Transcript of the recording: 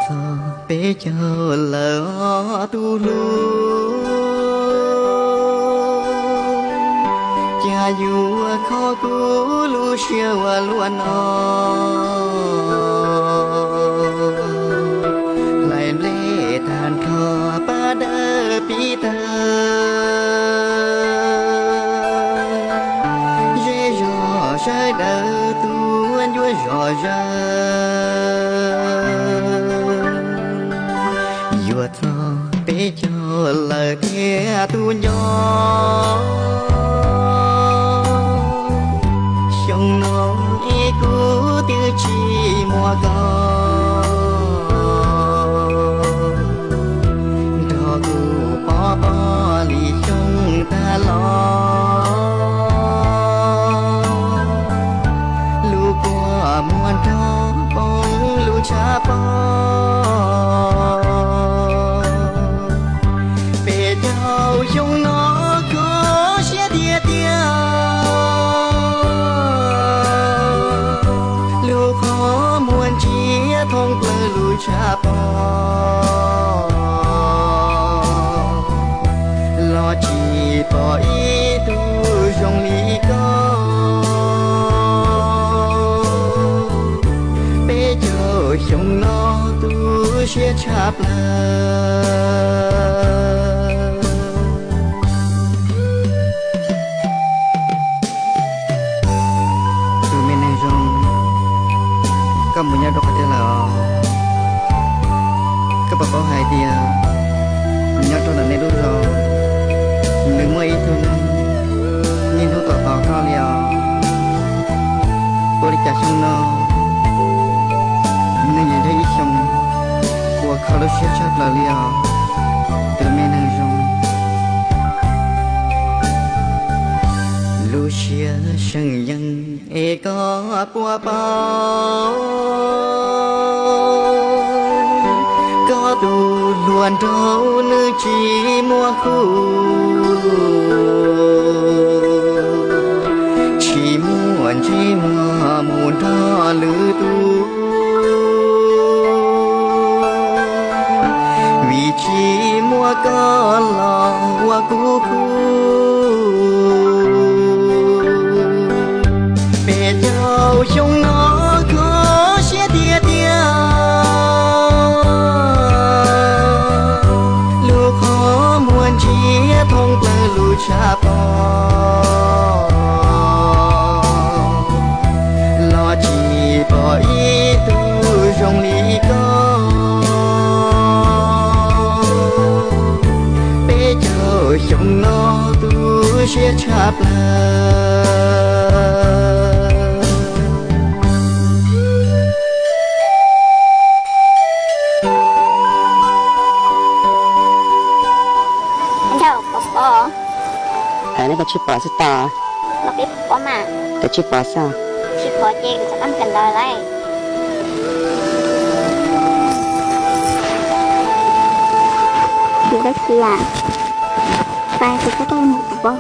thơ bé chờ lỡ tu lu cha dù khó tu lu xia và luôn lại lệ tàn thọ ba đơ pi tơ dễ dò sai đơ tu anh vui dò ra vừa thơ bé cho lời kia tu nhỏ trong nó e cũ tiêu chi mùa gò đó cũ bỏ bỏ lì trong ta lo lu qua muôn đó bóng lu cha bóng trong nó có sẽ tia tia lưu khó muôn chia thông bờ lùi cha bò lo chỉ bỏ ý tu trong lý có bé chờ trong nó tu sẽ chạp lời kamu nya dok hati lah, kebapak hai dia, nya tu nak nedu lo, nemu itu ni tu tak tahu kau dia, boleh cakap no, ni yang dia isong, gua kalau siap lah dia, termenang jong. Lucia sân dân e có qua bao có tu luôn đâu nơi chỉ mua khu chỉ muốn thọ lư tu vì chỉ mua có lòng qua khu trong nó có sẽ tia tia lúc khó muôn chia thông bờ lùi cha bò lo chỉ bỏ ý tu trong lý có bé chờ trong nó tu sẽ chạp lờiนี่ก็ชิปปอสตาร์เราไปปอมาแต่ชิปปอซ่าชิปปอเจก็จะทำกันได้เลยดูได้คือไปก็ต้องหมดบ่